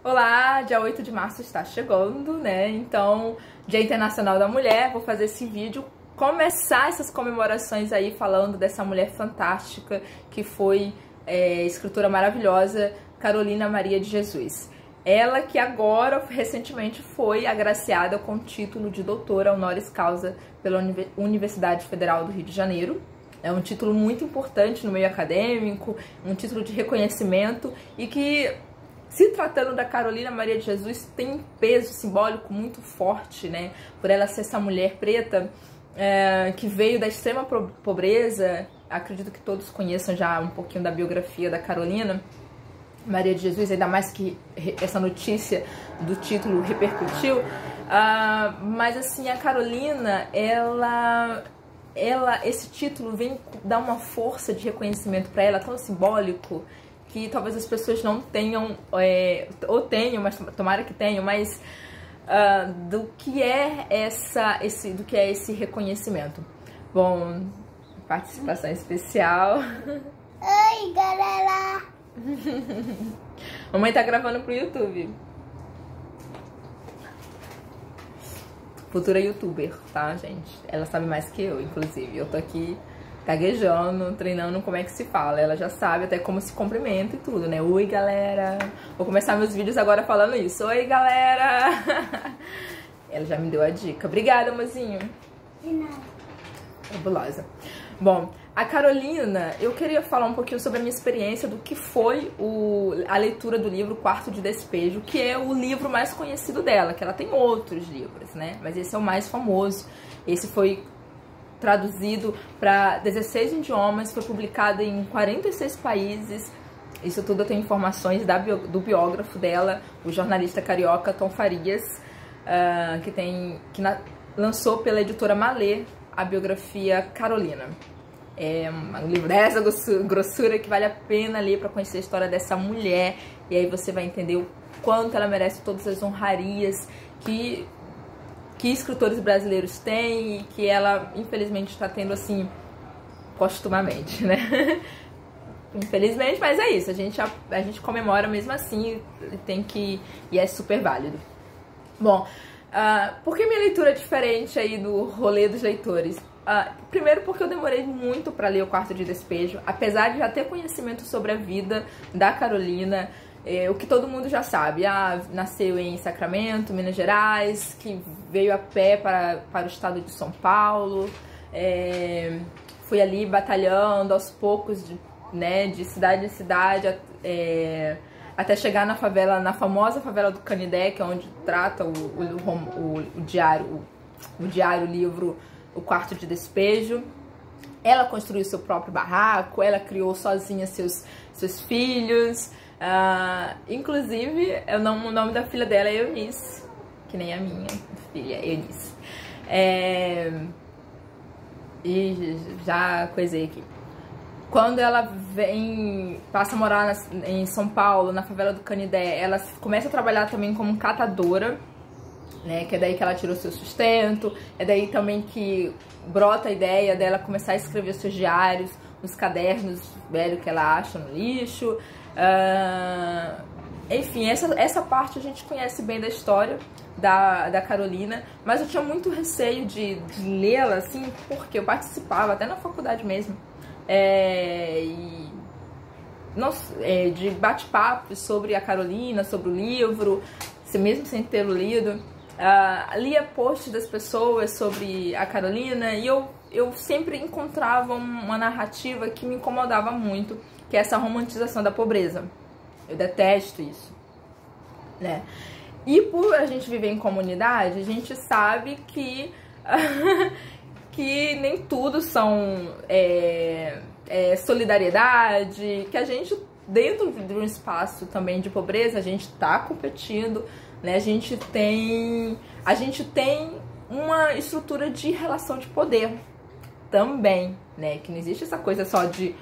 Olá, dia 8 de março está chegando, né? Então, Dia Internacional da Mulher, vou fazer esse vídeo, começar essas comemorações aí falando dessa mulher fantástica que foi escritora maravilhosa, Carolina Maria de Jesus. Ela que agora, recentemente, foi agraciada com o título de doutora honoris causa pela Universidade Federal do Rio de Janeiro. É um título muito importante no meio acadêmico, um título de reconhecimento e que, se tratando da Carolina Maria de Jesus, tem um peso simbólico muito forte, né? Por ela ser essa mulher preta que veio da extrema pobreza. Acredito que todos conheçam já um pouquinho da biografia da Carolina Maria de Jesus, ainda mais que essa notícia do título repercutiu. Mas assim, a Carolina, esse título vem dar uma força de reconhecimento para ela tão simbólico que talvez as pessoas não tenham, ou tenham, mas tomara que tenham, mas do que é esse reconhecimento. Bom, participação especial. Oi, galera! Mamãe tá gravando pro YouTube. Futura youtuber, tá, gente? Ela sabe mais que eu, inclusive. Eu tô aqui gaguejando, treinando como é que se fala. Ela já sabe até como se cumprimenta e tudo, né? Oi, galera! Vou começar meus vídeos agora falando isso. Oi, galera! Ela já me deu a dica. Obrigada, mozinho. De nada. Fabulosa. Bom, a Carolina, eu queria falar um pouquinho sobre a minha experiência do que foi a leitura do livro Quarto de Despejo, que é o livro mais conhecido dela, que ela tem outros livros, né? Mas esse é o mais famoso. Esse foi traduzido para 16 idiomas, foi publicado em 46 países. Isso tudo eu tenho informações do biógrafo dela, o jornalista carioca Tom Farias, que lançou pela editora Malê a biografia Carolina. É um livro dessa grossura que vale a pena ler para conhecer a história dessa mulher, e aí você vai entender o quanto ela merece todas as honrarias que escritores brasileiros têm e que ela, infelizmente, está tendo, assim, postumamente, né? Infelizmente, mas é isso, a gente comemora mesmo assim, e é super válido. Bom, por que minha leitura é diferente aí do rolê dos leitores? Primeiro porque eu demorei muito para ler o Quarto de Despejo, apesar de já ter conhecimento sobre a vida da Carolina, o que todo mundo já sabe. Nasceu em Sacramento, Minas Gerais, que veio a pé para o estado de São Paulo, foi ali batalhando aos poucos, de cidade em cidade, até chegar na favela, na famosa favela do Canindé, que é onde trata o livro O Quarto de Despejo. Ela construiu seu próprio barraco, ela criou sozinha seus filhos. Inclusive, o nome da filha dela é Eunice, que nem a minha filha, Eunice. E já coisei aqui. Quando ela passa a morar em São Paulo, na favela do Canindé, ela começa a trabalhar também como catadora, né, que é daí que ela tirou seu sustento, é daí também que brota a ideia dela começar a escrever seus diários, os cadernos velhos que ela acha no lixo. Enfim, essa parte a gente conhece bem da história da Carolina, mas eu tinha muito receio de lê-la, assim, porque eu participava, até na faculdade mesmo, de bate-papo sobre a Carolina, sobre o livro, mesmo sem ter lido. Lia posts das pessoas sobre a Carolina e eu sempre encontrava uma narrativa que me incomodava muito, que é essa romantização da pobreza. Eu detesto isso, né? E por a gente viver em comunidade, a gente sabe que que nem tudo são solidariedade, que a gente, dentro de um espaço também de pobreza, a gente tá competindo, né? A gente tem uma estrutura de relação de poder também, né? Que não existe essa coisa só de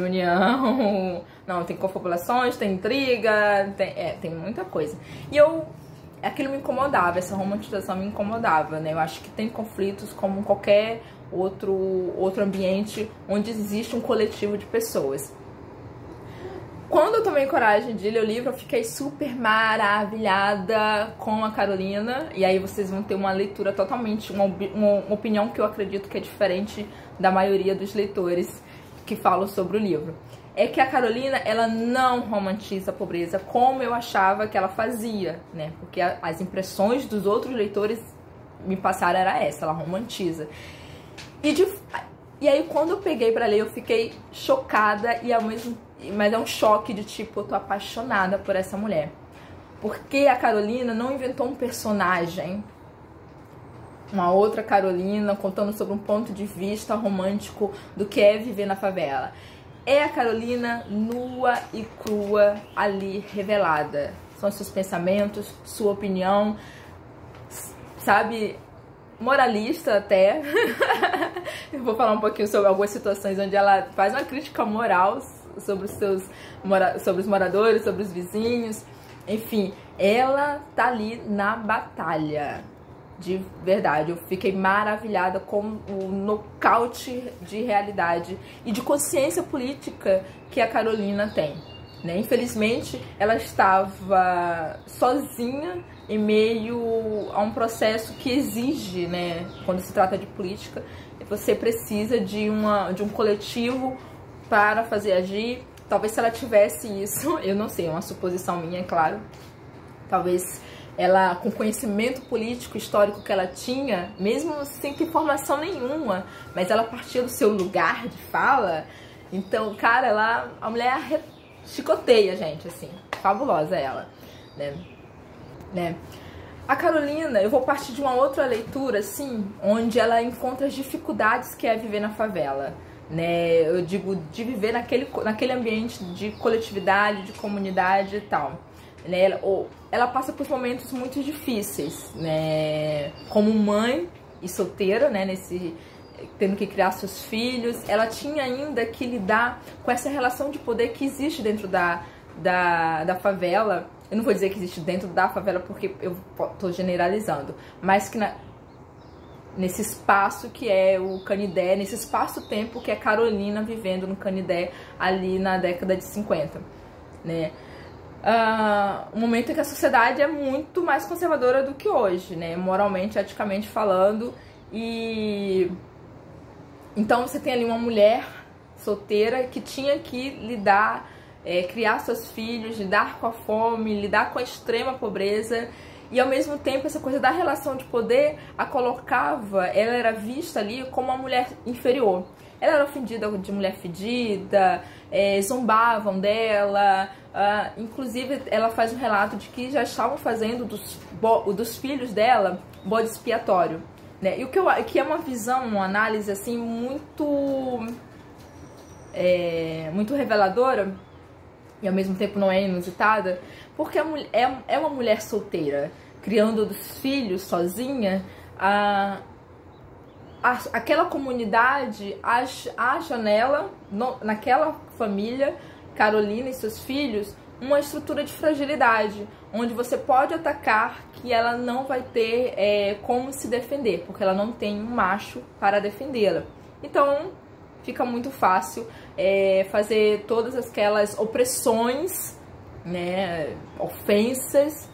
união, não, tem confabulações, tem intriga, tem muita coisa. E aquilo me incomodava, essa romantização me incomodava, né? Eu acho que tem conflitos como qualquer outro ambiente onde existe um coletivo de pessoas. Quando eu tomei coragem de ler o livro, eu fiquei super maravilhada com a Carolina. E aí vocês vão ter uma leitura totalmente, uma opinião que eu acredito que é diferente da maioria dos leitores que falam sobre o livro. É que a Carolina, ela não romantiza a pobreza como eu achava que ela fazia, né? Porque as impressões dos outros leitores me passaram era essa, ela romantiza. E aí quando eu peguei pra ler, eu fiquei chocada mas é um choque de tipo, eu tô apaixonada por essa mulher. Porque a Carolina não inventou um personagem, uma outra Carolina contando sobre um ponto de vista romântico do que é viver na favela. É a Carolina nua e crua ali revelada. São seus pensamentos, sua opinião, sabe, moralista até. Eu vou falar um pouquinho sobre algumas situações onde ela faz uma crítica moral sobre os moradores, sobre os vizinhos. Enfim, ela tá ali na batalha. De verdade, eu fiquei maravilhada com o nocaute de realidade e de consciência política que a Carolina tem, né? Infelizmente, ela estava sozinha em meio a um processo que exige, né, quando se trata de política, você precisa de um coletivo para fazer agir. Talvez se ela tivesse isso, eu não sei, é uma suposição minha, é claro, talvez ela, com conhecimento político, histórico que ela tinha, mesmo sem ter formação nenhuma, mas ela partia do seu lugar de fala. Então, cara, a mulher chicoteia, gente, assim, fabulosa ela, né? A Carolina, eu vou partir de uma outra leitura, assim, onde ela encontra as dificuldades que é viver na favela, né? Eu digo, de viver naquele ambiente de coletividade, de comunidade e tal. Né? Ela passa por momentos muito difíceis, né? Como mãe e solteira, né? Tendo que criar seus filhos. Ela tinha ainda que lidar com essa relação de poder que existe dentro da favela. Eu não vou dizer que existe dentro da favela porque eu tô generalizando, mas que nesse espaço que é o Canindé, nesse espaço-tempo que é Carolina vivendo no Canindé ali na década de 50, né? Um momento em que a sociedade é muito mais conservadora do que hoje, né? Moralmente, eticamente falando. E então você tem ali uma mulher solteira que tinha que lidar, criar seus filhos, lidar com a fome, lidar com a extrema pobreza. E ao mesmo tempo essa coisa da relação de poder a colocava, ela era vista ali como uma mulher inferior. Ela era ofendida de mulher fedida, zombavam dela. Inclusive ela faz um relato de que já estavam fazendo dos filhos dela bode expiatório, né? E que é uma visão, uma análise assim muito reveladora e ao mesmo tempo não é inusitada, porque é uma mulher solteira criando os filhos sozinha. Aquela comunidade acha nela, naquela família, Carolina e seus filhos, uma estrutura de fragilidade, onde você pode atacar que ela não vai ter como se defender, porque ela não tem um macho para defendê-la. Então, fica muito fácil fazer todas aquelas opressões, né, ofensas,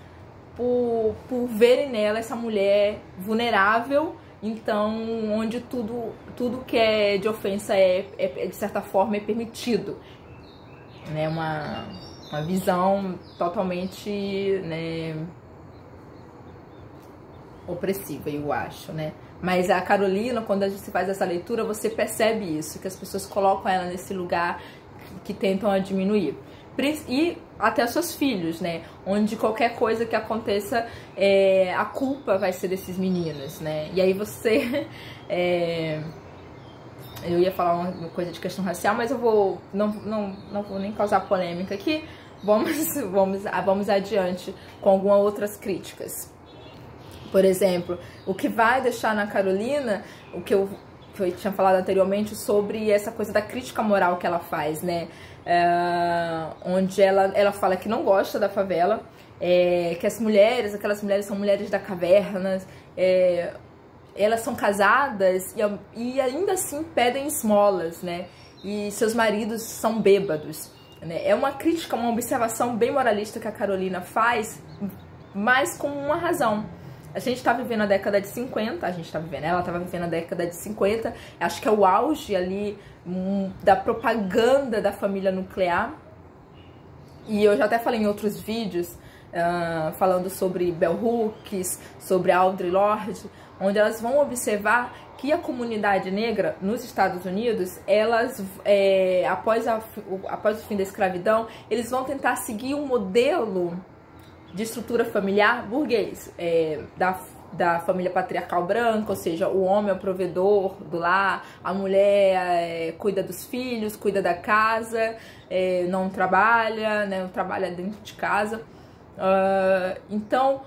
por verem nela essa mulher vulnerável. Então, onde tudo que é de ofensa de certa forma, é permitido. Né? Uma visão totalmente, né, opressiva, eu acho, né? Mas a Carolina, quando a gente faz essa leitura, você percebe isso, que as pessoas colocam ela nesse lugar que tentam a diminuir. E até os seus filhos, né? Onde qualquer coisa que aconteça, a culpa vai ser desses meninos, né? E aí você... eu ia falar uma coisa de questão racial, mas eu não vou nem causar polêmica aqui. Vamos adiante com algumas outras críticas. Por exemplo, o que vai deixar na Carolina, o que eu tinha falado anteriormente sobre essa coisa da crítica moral que ela faz, né? Onde ela fala que não gosta da favela, que aquelas mulheres são mulheres da caverna, elas são casadas e ainda assim pedem esmolas, né? E seus maridos são bêbados. né? É uma crítica, uma observação bem moralista que a Carolina faz, mas com uma razão. A gente tá vivendo a década de 50, ela estava vivendo a década de 50, acho que é o auge ali da propaganda da família nuclear. E eu já até falei em outros vídeos, falando sobre Bell Hooks, sobre Audre Lorde, onde elas vão observar que a comunidade negra nos Estados Unidos, elas, após o fim da escravidão, eles vão tentar seguir um modelo de estrutura familiar burguês, da família patriarcal branca, ou seja, o homem é o provedor do lar, a mulher cuida dos filhos, cuida da casa, não trabalha, né, não trabalha dentro de casa. Então,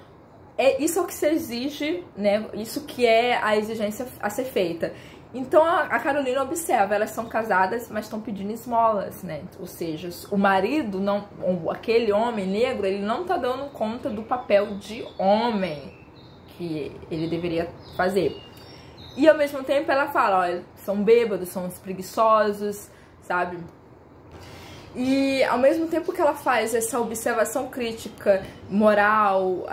isso é o que se exige, né, isso que é a exigência a ser feita. Então a Carolina observa, elas são casadas, mas estão pedindo esmolas, né? Ou seja, o marido, aquele homem negro, ele não tá dando conta do papel de homem que ele deveria fazer. E ao mesmo tempo ela fala, olha, são bêbados, são os preguiçosos, sabe? E ao mesmo tempo que ela faz essa observação crítica, moral,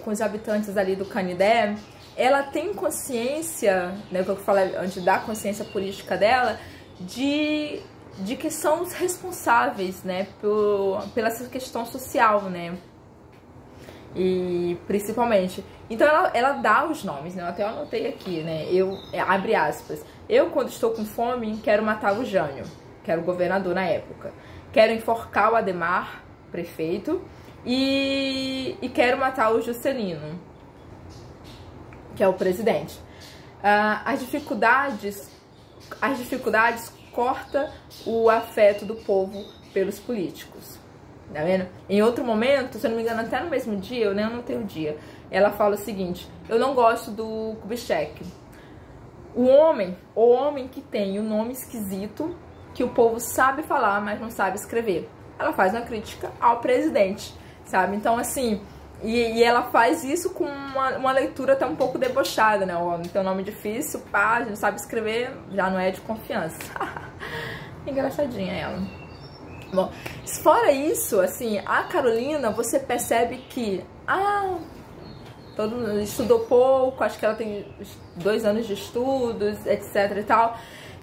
com os habitantes ali do Canindé, ela tem consciência, né, que eu falei antes da consciência política dela, de que são os responsáveis, né, pela essa questão social, né, e principalmente. Então ela dá os nomes, né, eu até anotei aqui, né, abre aspas, eu quando estou com fome quero matar o Jânio, que era o governador na época, quero enforcar o Ademar, prefeito, e quero matar o Juscelino, que é o presidente. As dificuldades cortam o afeto do povo pelos políticos. Tá vendo? Em outro momento, se eu não me engano, até no mesmo dia, eu nem anotei o dia, ela fala o seguinte, eu não gosto do Kubitschek. O homem que tem o nome esquisito, que o povo sabe falar, mas não sabe escrever. Ela faz uma crítica ao presidente, sabe? Então, assim, e ela faz isso com uma leitura até um pouco debochada, né? O homem tem um nome difícil, pá, não sabe escrever, já não é de confiança. Engraçadinha ela. Bom, fora isso, assim, a Carolina, você percebe que, todo mundo estudou pouco, acho que ela tem 2 anos de estudos, etc e tal,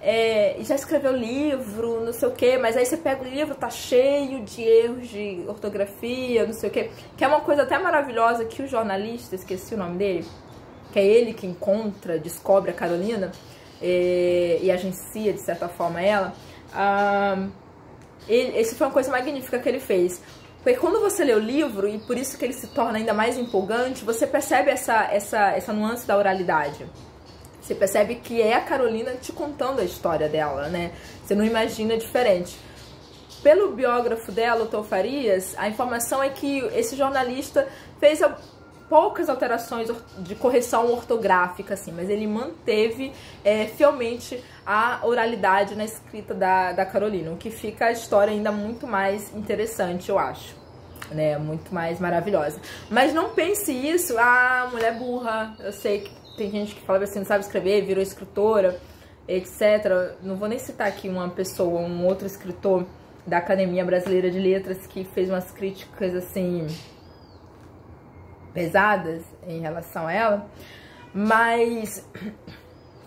e já escreveu livro, não sei o que, mas aí você pega o livro, tá cheio de erros de ortografia, não sei o que é uma coisa até maravilhosa que o jornalista, esqueci o nome dele, que é ele que descobre a Carolina, e agencia, de certa forma, ela, essa foi uma coisa magnífica que ele fez. Porque quando você lê o livro, e por isso que ele se torna ainda mais empolgante, você percebe essa nuance da oralidade. Você percebe que é a Carolina te contando a história dela, né? Você não imagina diferente. Pelo biógrafo dela, o Tom Farias, a informação é que esse jornalista fez poucas alterações de correção ortográfica, assim, mas ele manteve fielmente a oralidade na escrita da Carolina, o que fica a história ainda muito mais interessante, eu acho, né? Muito mais maravilhosa. Mas não pense isso, mulher burra, eu sei que tem gente que fala assim, não sabe escrever, virou escritora, etc. Não vou nem citar aqui uma pessoa, um outro escritor da Academia Brasileira de Letras que fez umas críticas, assim, pesadas em relação a ela, mas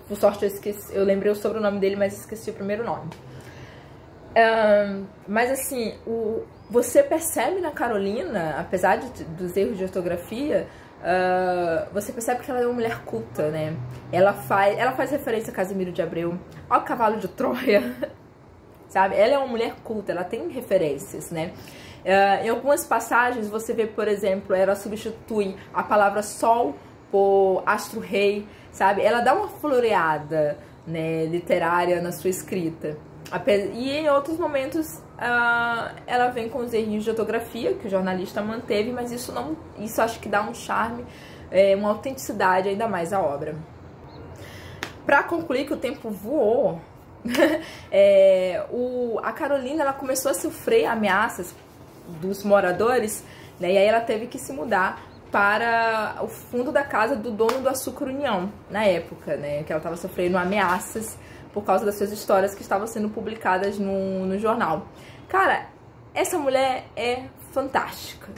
por sorte eu lembrei o sobrenome dele, mas esqueci o primeiro nome. Mas assim, você percebe na Carolina, apesar dos erros de ortografia, você percebe que ela é uma mulher culta, né? Ela faz referência a Casimiro de Abreu, ao Cavalo de Troia, sabe? Ela é uma mulher culta, ela tem referências, né? Em algumas passagens você vê, por exemplo, ela substitui a palavra sol por astro-rei, sabe? Ela dá uma floreada, né, literária na sua escrita. E em outros momentos ela vem com os erros de ortografia que o jornalista manteve, mas isso acho que dá um charme, uma autenticidade ainda mais à obra. Para concluir, que o tempo voou, a Carolina, ela começou a sofrer ameaças dos moradores, né, e aí ela teve que se mudar para o fundo da casa do dono do Açúcar União, na época, né, que ela estava sofrendo ameaças por causa das suas histórias que estavam sendo publicadas no jornal. Cara, essa mulher é fantástica.